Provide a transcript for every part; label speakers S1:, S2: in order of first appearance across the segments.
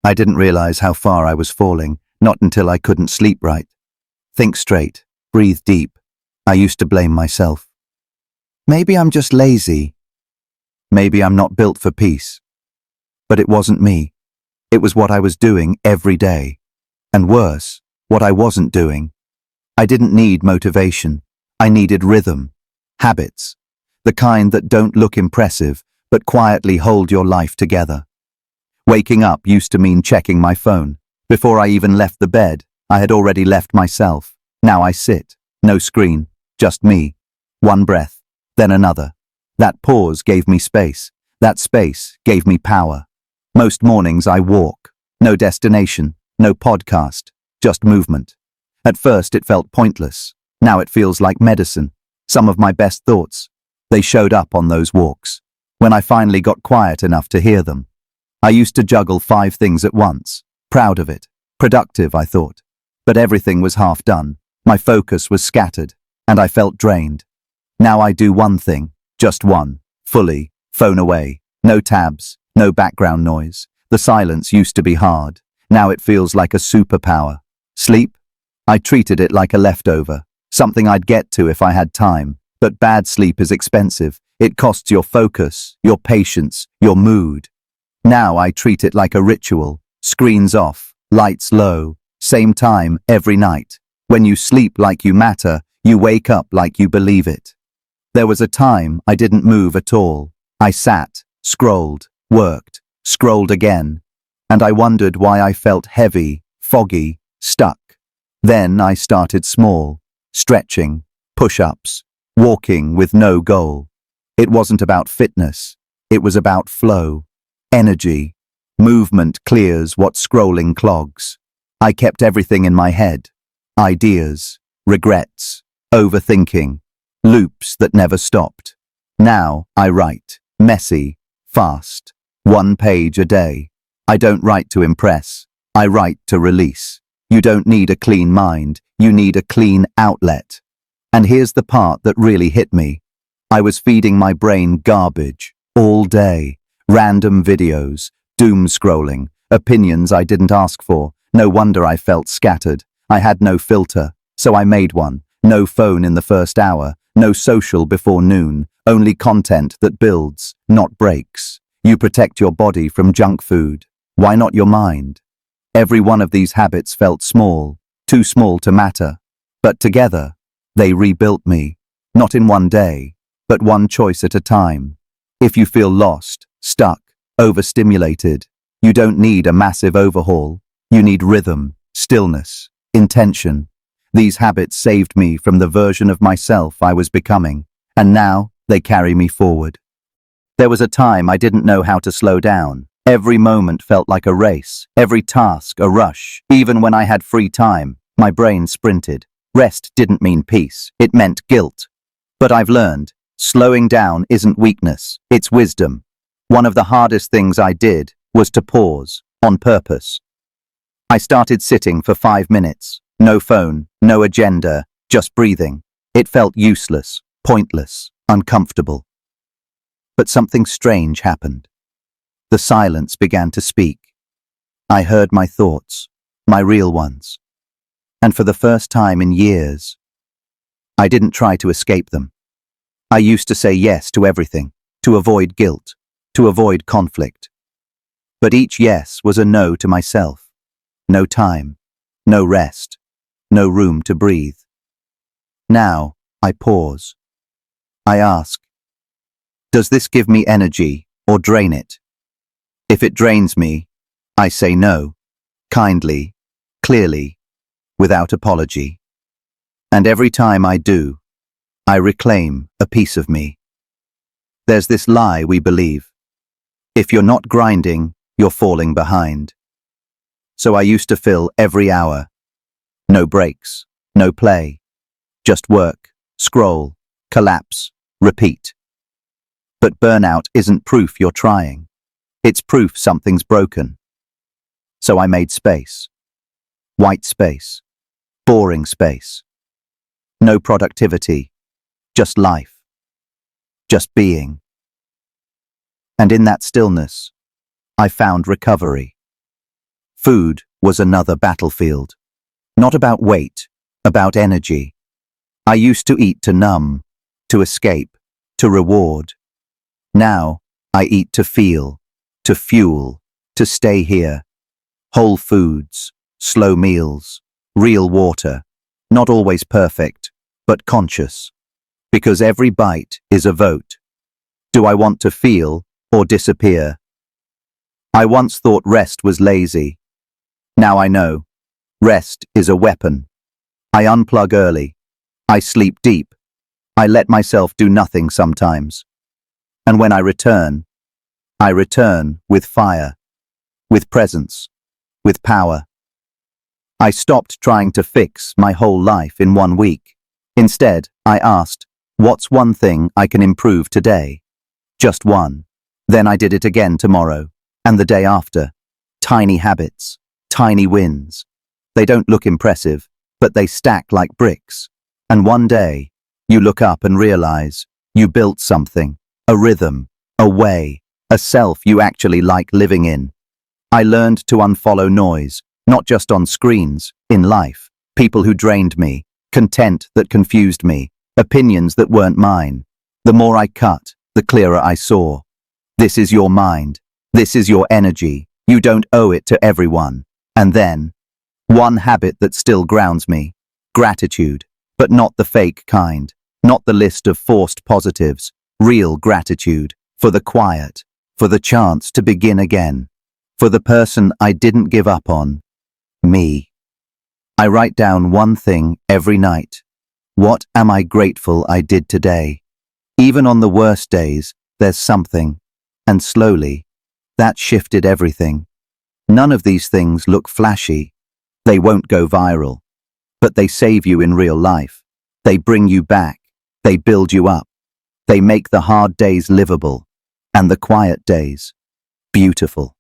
S1: I didn't realize how far I was falling, not until I couldn't sleep right. Think straight, breathe deep. I used to blame myself. Maybe I'm just lazy. Maybe I'm not built for peace. But it wasn't me. It was what I was doing every day. And worse, what I wasn't doing. I didn't need motivation. I needed rhythm, habits, the kind that don't look impressive, but quietly hold your life together. Waking up used to mean checking my phone. Before I even left the bed, I had already left myself. Now I sit, no screen, just me. One breath, then another. That pause gave me space. That space gave me power. Most mornings I walk. No destination, no podcast, just movement. At first it felt pointless. Now it feels like medicine. Some of my best thoughts, they showed up on those walks. When I finally got quiet enough to hear them. I used to juggle 5 things at once. Proud of it. Productive, I thought. But everything was half done. My focus was scattered, and I felt drained. Now I do one thing, just one, fully, phone away. No tabs, no background noise. The silence used to be hard. Now it feels like a superpower. Sleep? I treated it like a leftover, something I'd get to if I had time. But bad sleep is expensive. It costs your focus, your patience, your mood. Now I treat it like a ritual. Screens off, lights low, same time every night. When you sleep like you matter, you wake up like you believe it. There was a time I didn't move at all. I sat, scrolled, worked, scrolled again. And I wondered why I felt heavy, foggy, stuck. Then I started small, stretching, push-ups, walking with no goal. It wasn't about fitness. It was about flow, energy. Movement clears what scrolling clogs. I kept everything in my head. Ideas, regrets, overthinking, loops that never stopped. Now I write, messy, fast, 1 page a day. I don't write to impress. I write to release. You don't need a clean mind. You need a clean outlet. And here's the part that really hit me. I was feeding my brain garbage all day. Random videos, doom scrolling, opinions I didn't ask for. No wonder I felt scattered. I had no filter, so I made one. No phone in the first hour, no social before noon, only content that builds, not breaks. You protect your body from junk food. Why not your mind? Every one of these habits felt small, too small to matter. But together, they rebuilt me. Not in one day, but one choice at a time. If you feel lost, stuck, overstimulated, you don't need a massive overhaul. You need rhythm, stillness, intention. These habits saved me from the version of myself I was becoming, and now they carry me forward. There was a time I didn't know how to slow down. Every moment felt like a race, every task a rush. Even when I had free time, my brain sprinted. Rest didn't mean peace, it meant guilt. But I've learned, slowing down isn't weakness, it's wisdom. One of the hardest things I did was to pause, on purpose. I started sitting for 5 minutes. No phone, no agenda, just breathing. It felt useless, pointless, uncomfortable. But something strange happened. The silence began to speak. I heard my thoughts, my real ones. And for the first time in years, I didn't try to escape them. I used to say yes to everything, to avoid guilt, to avoid conflict. But each yes was a no to myself. No time, no rest, no room to breathe. Now, I pause. I ask, does this give me energy or drain it? If it drains me, I say no, kindly, clearly, without apology. And every time I do, I reclaim a piece of me. There's this lie we believe. If you're not grinding, you're falling behind. So I used to fill every hour. No breaks, no play. Just work, scroll, collapse, repeat. But burnout isn't proof you're trying. It's proof something's broken. So I made space. White space. Boring space. No productivity. Just life. Just being. And in that stillness, I found recovery. Food was another battlefield. Not about weight, about energy. I used to eat to numb, to escape, to reward. Now, I eat to feel, to fuel, to stay here. Whole foods, slow meals, real water, not always perfect, but conscious. Because every bite is a vote. Do I want to feel or disappear? I once thought rest was lazy. Now I know. Rest is a weapon. I unplug early. I sleep deep. I let myself do nothing sometimes. And when I return with fire, with presence, with power. I stopped trying to fix my whole life in 1 week. Instead, I asked, what's one thing I can improve today? Just one. Then I did it again tomorrow, and the day after. Tiny habits, tiny wins. They don't look impressive, but they stack like bricks. And one day, you look up and realize you built something, a rhythm, a way, a self you actually like living in. I learned to unfollow noise, not just on screens, in life. People who drained me, content that confused me, opinions that weren't mine. The more I cut, the clearer I saw. This is your mind. This is your energy. You don't owe it to everyone. And then, one habit that still grounds me. Gratitude, but not the fake kind. Not the list of forced positives. Real gratitude, for the quiet, for the chance to begin again. For the person I didn't give up on. Me. I write down one thing every night. What am I grateful I did today? Even on the worst days, there's something. And slowly, that shifted everything. None of these things look flashy. They won't go viral. But they save you in real life. They bring you back. They build you up. They make the hard days livable. And the quiet days beautiful.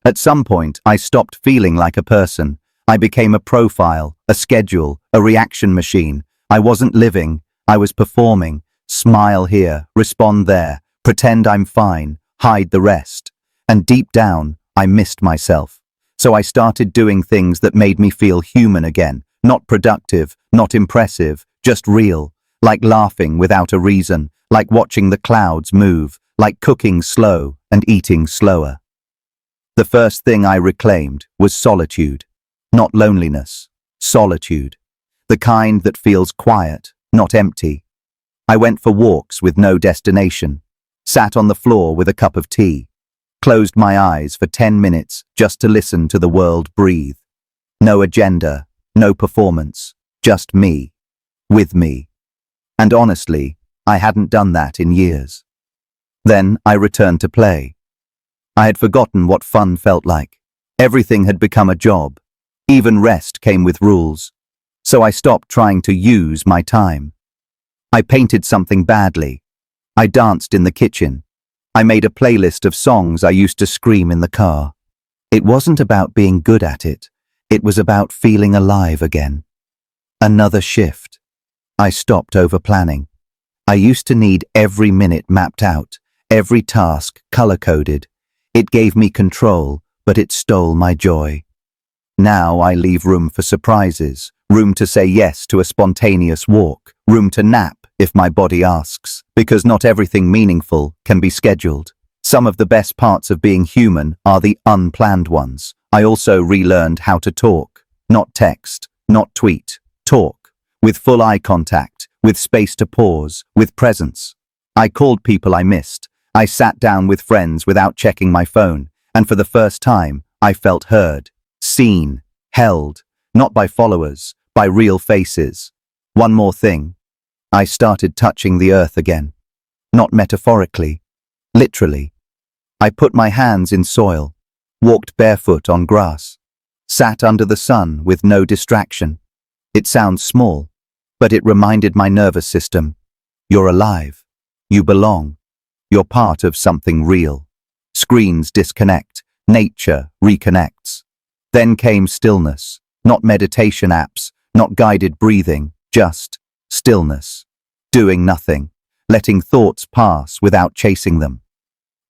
S1: At some point, I stopped feeling like a person. I became a profile, a schedule, a reaction machine. I wasn't living, I was performing. Smile here, respond there, pretend I'm fine, hide the rest. And deep down, I missed myself. So I started doing things that made me feel human again. Not productive, not impressive, just real. Like laughing without a reason, like watching the clouds move, like cooking slow and eating slower. The first thing I reclaimed was solitude. Not loneliness, solitude. The kind that feels quiet, not empty. I went for walks with no destination, sat on the floor with a cup of tea, closed my eyes for 10 minutes just to listen to the world breathe. No agenda, no performance, just me, with me. And honestly, I hadn't done that in years. Then I returned to play. I had forgotten what fun felt like. Everything had become a job. Even rest came with rules. So I stopped trying to use my time. I painted something badly. I danced in the kitchen. I made a playlist of songs I used to scream in the car. It wasn't about being good at it. It was about feeling alive again. Another shift. I stopped over-planning. I used to need every minute mapped out, every task color-coded. It gave me control, but it stole my joy. Now I leave room for surprises, room to say yes to a spontaneous walk, room to nap if my body asks, because not everything meaningful can be scheduled. Some of the best parts of being human are the unplanned ones. I also relearned how to talk, not text, not tweet, talk, with full eye contact, with space to pause, with presence. I called people I missed. I sat down with friends without checking my phone, and for the first time, I felt heard, seen, held, not by followers, by real faces. One more thing. I started touching the earth again. Not metaphorically, literally. I put my hands in soil, walked barefoot on grass, sat under the sun with no distraction. It sounds small, but it reminded my nervous system, you're alive, you belong. You're part of something real. Screens disconnect, nature reconnects. Then came stillness, not meditation apps, not guided breathing, just stillness. Doing nothing, letting thoughts pass without chasing them.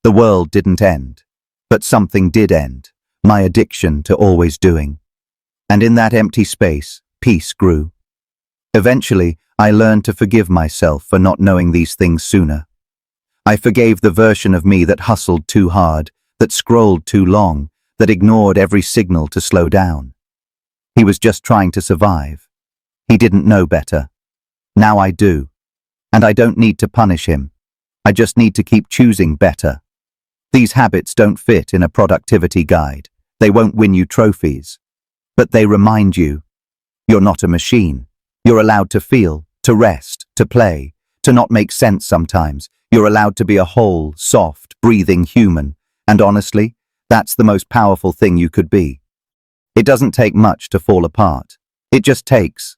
S1: The world didn't end, but something did end. my addiction to always doing. And in that empty space, peace grew. Eventually, I learned to forgive myself for not knowing these things sooner. I forgave the version of me that hustled too hard, that scrolled too long, that ignored every signal to slow down. He was just trying to survive. He didn't know better. Now I do. And I don't need to punish him. I just need to keep choosing better. These habits don't fit in a productivity guide. They won't win you trophies. But they remind you, you're not a machine. You're allowed to feel, to rest, to play, to not make sense sometimes. You're allowed to be a whole, soft, breathing human. And honestly, that's the most powerful thing you could be. It doesn't take much to fall apart. It just takes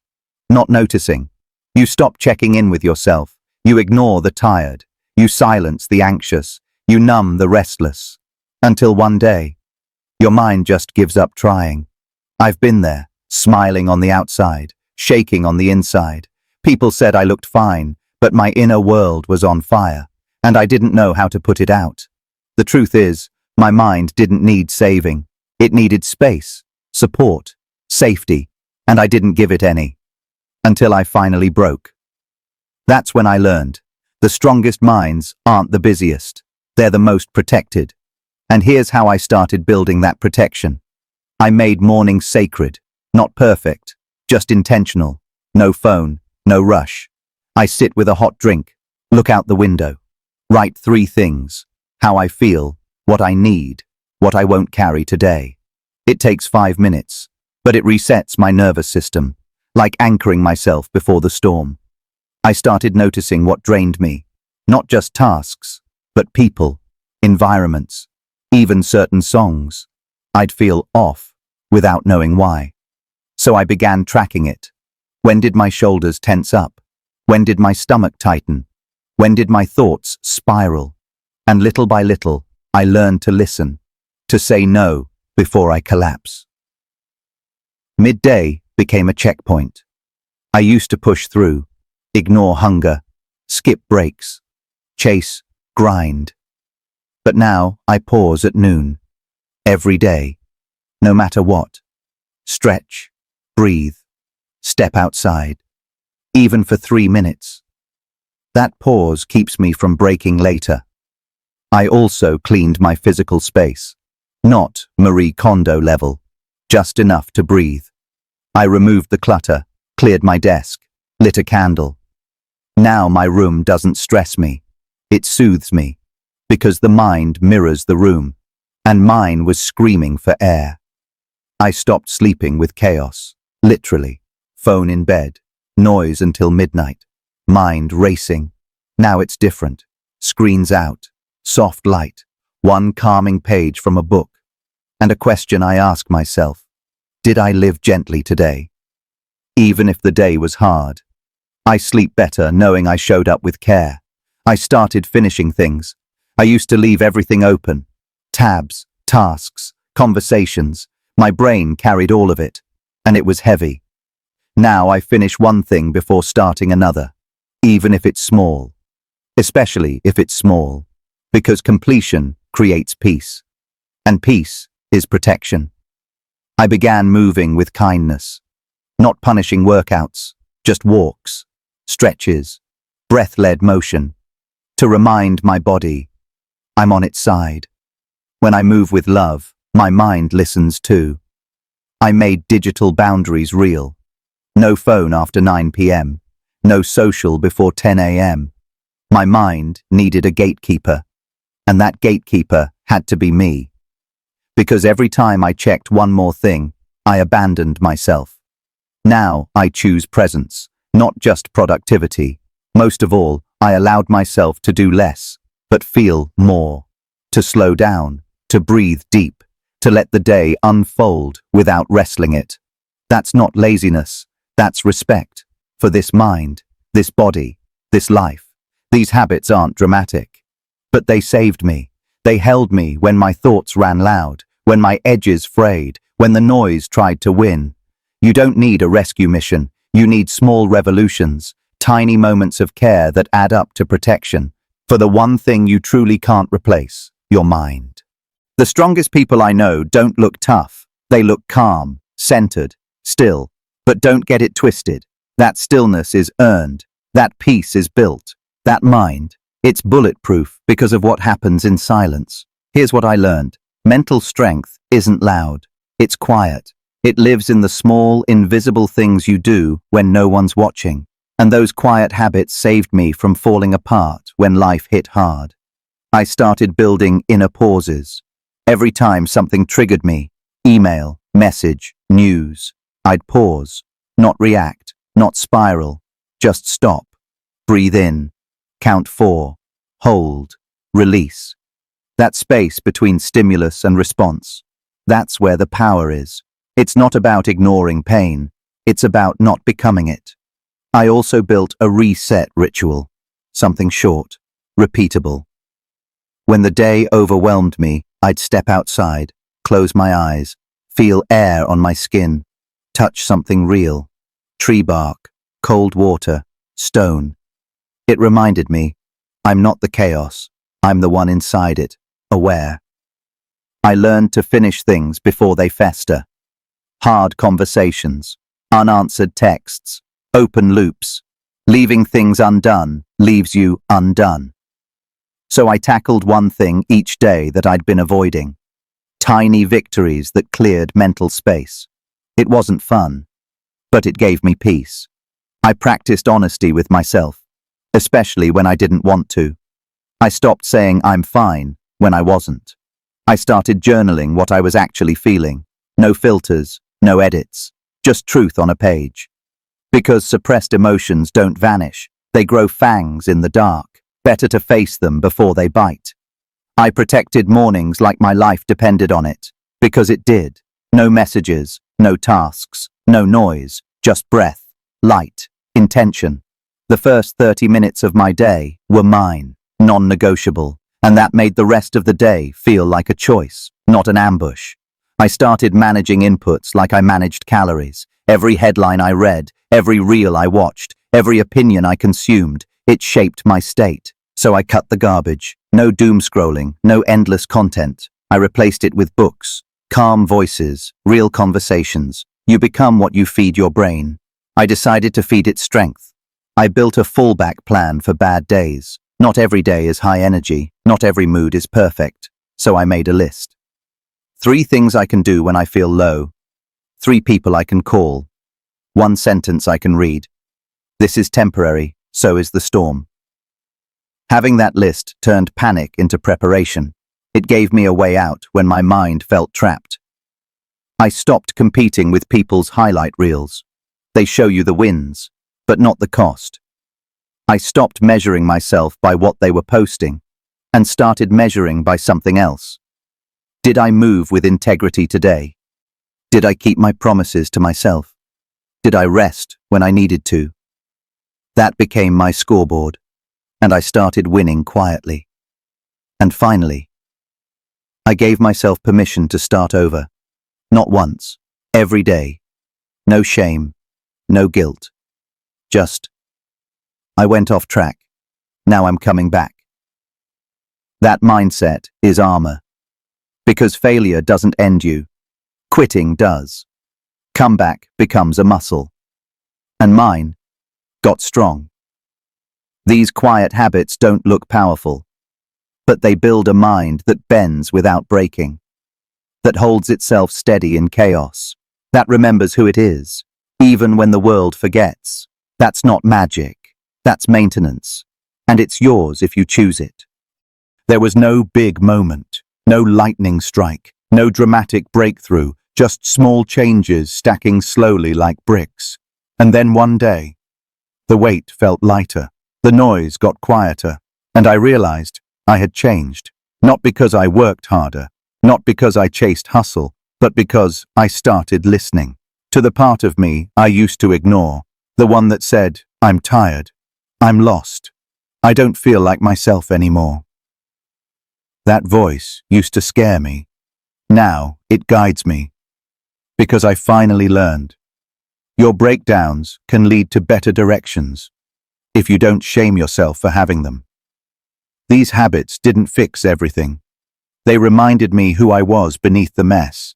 S1: not noticing. You stop checking in with yourself. You ignore the tired. You silence the anxious. You numb the restless. Until one day, your mind just gives up trying. I've been there, smiling on the outside, shaking on the inside. People said I looked fine, but my inner world was on fire, and I didn't know how to put it out. The truth is, my mind didn't need saving. It needed space, support, safety, and I didn't give it any. Until I finally broke. That's when I learned. The strongest minds aren't the busiest. They're the most protected. And here's how I started building that protection. I made mornings sacred, not perfect, just intentional. No phone, no rush. I sit with a hot drink, look out the window, write 3 things: how I feel, what I need, what I won't carry today. It takes 5 minutes, but it resets my nervous system, like anchoring myself before the storm. I started noticing what drained me, not just tasks, but people, environments, even certain songs. I'd feel off without knowing why. So I began tracking it. When did my shoulders tense up? When did my stomach tighten? When did my thoughts spiral? And little by little, I learned to listen, to say no before I collapse. Midday became a checkpoint. I used to push through, ignore hunger, skip breaks, chase, grind. But now I pause at noon, every day, no matter what. Stretch, breathe, step outside, even for 3 minutes. That pause keeps me from breaking later. I also cleaned my physical space, not Marie Kondo level, just enough to breathe. I removed the clutter, cleared my desk, lit a candle. Now my room doesn't stress me. It soothes me, because the mind mirrors the room, and mine was screaming for air. I stopped sleeping with chaos, literally. Phone in bed, noise until midnight, mind racing. Now it's different. Screens out, soft light, one calming page from a book, and a question I ask myself: did I live gently today? Even if the day was hard, I sleep better knowing I showed up with care. I started finishing things. I used to leave everything open. Tabs, tasks, conversations. My brain carried all of it, and it was heavy. Now I finish one thing before starting another, even if it's small. Especially if it's small, because completion creates peace, and peace is protection. I began moving with kindness, not punishing workouts, just walks, stretches, breath-led motion, to remind my body I'm on its side. When I move with love, my mind listens too. I made digital boundaries real. No phone after 9 p.m., no social before 10 a.m. My mind needed a gatekeeper, and that gatekeeper had to be me. Because every time I checked one more thing, I abandoned myself. Now I choose presence, not just productivity. Most of all, I allowed myself to do less, but feel more. To slow down, to breathe deep, to let the day unfold without wrestling it. That's not laziness, that's respect. For this mind, this body, this life. These habits aren't dramatic. But they saved me. They held me when my thoughts ran loud, when my edges frayed, when the noise tried to win. You don't need a rescue mission. You need small revolutions, tiny moments of care that add up to protection. For the one thing you truly can't replace, your mind. The strongest people I know don't look tough. They look calm, centered, still. But don't get it twisted. That stillness is earned. That peace is built. That mind, it's bulletproof because of what happens in silence. Here's what I learned. Mental strength isn't loud. It's quiet. It lives in the small, invisible things you do when no one's watching. And those quiet habits saved me from falling apart when life hit hard. I started building inner pauses. Every time something triggered me, email, message, news, I'd pause, not react, not spiral, just stop, breathe in, count 4, hold, release. That space between stimulus and response, that's where the power is. It's not about ignoring pain, it's about not becoming it. I also built a reset ritual, something short, repeatable. When the day overwhelmed me, I'd step outside, close my eyes, feel air on my skin, touch something real, tree bark, cold water, stone. It reminded me, I'm not the chaos, I'm the one inside it, aware. I learned to finish things before they fester. Hard conversations, unanswered texts, open loops. Leaving things undone leaves you undone. So I tackled one thing each day that I'd been avoiding. Tiny victories that cleared mental space. It wasn't fun, but it gave me peace. I practiced honesty with myself, especially when I didn't want to. I stopped saying I'm fine when I wasn't. I started journaling what I was actually feeling. No filters, no edits, just truth on a page. Because suppressed emotions don't vanish, they grow fangs in the dark. Better to face them before they bite. I protected mornings like my life depended on it, because it did. No messages, no tasks, no noise, just breath, light, intention. The first 30 minutes of my day were mine, non-negotiable, and that made the rest of the day feel like a choice, not an ambush. I started managing inputs like I managed calories. Every headline I read, every reel I watched, every opinion I consumed, it shaped my state. So I cut the garbage. No doom scrolling, no endless content. I replaced it with books, calm voices, real conversations. You become what you feed your brain. I decided to feed it strength. I built a fallback plan for bad days. Not every day is high energy. Not every mood is perfect. So I made a list. 3 things I can do when I feel low. 3 people I can call. 1 sentence I can read. This is temporary, so is the storm. Having that list turned panic into preparation. It gave me a way out when my mind felt trapped. I stopped competing with people's highlight reels. They show you the wins, but not the cost. I stopped measuring myself by what they were posting and started measuring by something else. Did I move with integrity today? Did I keep my promises to myself? Did I rest when I needed to? That became my scoreboard. And I started winning quietly. And finally, I gave myself permission to start over. Not once, every day. No shame, no guilt. Just, I went off track. Now I'm coming back. That mindset is armor. Because failure doesn't end you. Quitting does. Comeback becomes a muscle. And mine got strong. These quiet habits don't look powerful, but they build a mind that bends without breaking, that holds itself steady in chaos, that remembers who it is, even when the world forgets. That's not magic, that's maintenance, and it's yours if you choose it. There was no big moment, no lightning strike, no dramatic breakthrough, just small changes stacking slowly like bricks. And then one day, the weight felt lighter. The noise got quieter, and I realized I had changed, not because I worked harder, not because I chased hustle, but because I started listening to the part of me I used to ignore, the one that said, I'm tired, I'm lost, I don't feel like myself anymore. That voice used to scare me. Now it guides me, because I finally learned. Your breakdowns can lead to better directions, if you don't shame yourself for having them. These habits didn't fix everything, They reminded me who I was beneath the mess.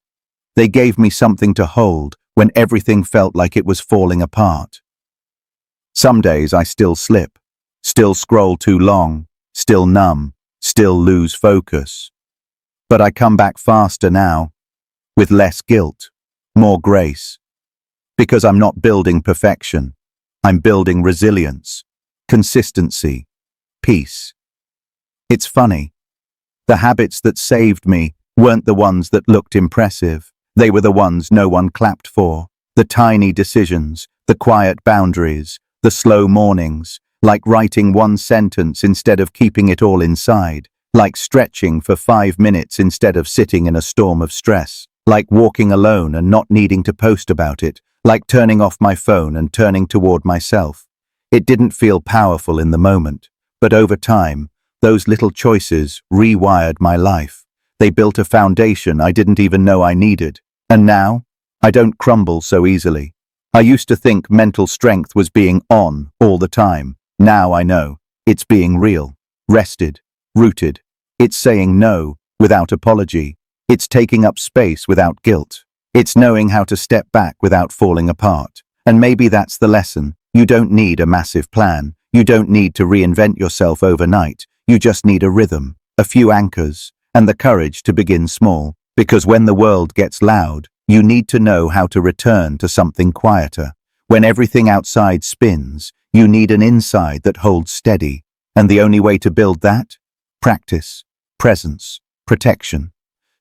S1: They gave me something to hold when everything felt like it was falling apart. Some days I still slip, still scroll too long, still numb, still lose focus. But I come back faster now, with less guilt, more grace. Because I'm not building perfection. I'm building resilience, consistency, peace. It's funny. The habits that saved me weren't the ones that looked impressive. They were the ones no one clapped for. The tiny decisions, the quiet boundaries, the slow mornings, like writing one sentence instead of keeping it all inside, like stretching for 5 minutes instead of sitting in a storm of stress, like walking alone and not needing to post about it, like turning off my phone and turning toward myself. It didn't feel powerful in the moment, but over time, those little choices rewired my life. They built a foundation I didn't even know I needed. And now, I don't crumble so easily. I used to think mental strength was being on all the time. Now I know it's being real, rested, rooted. It's saying no without apology. It's taking up space without guilt. It's knowing how to step back without falling apart. And maybe that's the lesson. You don't need a massive plan. You don't need to reinvent yourself overnight. You just need a rhythm, a few anchors, and the courage to begin small. Because when the world gets loud, you need to know how to return to something quieter. When everything outside spins, you need an inside that holds steady. And the only way to build that? Practice, presence, protection.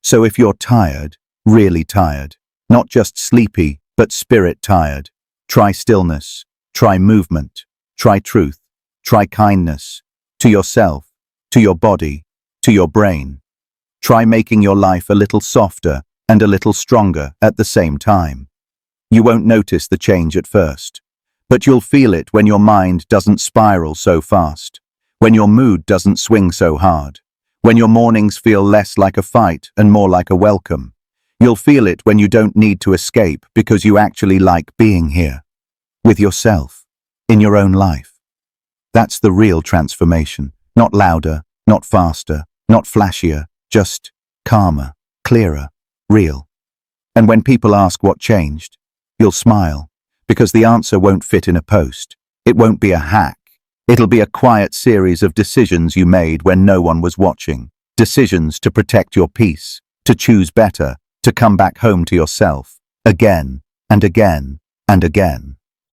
S1: So if you're tired, really tired, not just sleepy, but spirit tired, try stillness, try movement, try truth, try kindness, to yourself, to your body, to your brain. Try making your life a little softer and a little stronger at the same time. You won't notice the change at first, but you'll feel it when your mind doesn't spiral so fast, when your mood doesn't swing so hard, when your mornings feel less like a fight and more like a welcome. You'll feel it when you don't need to escape because you actually like being here, with yourself, in your own life. That's the real transformation. Not louder, not faster, not flashier, just calmer, clearer, real. And when people ask what changed, you'll smile, because the answer won't fit in a post. It won't be a hack. It'll be a quiet series of decisions you made when no one was watching. Decisions to protect your peace, to choose better, to come back home to yourself, again and again and again.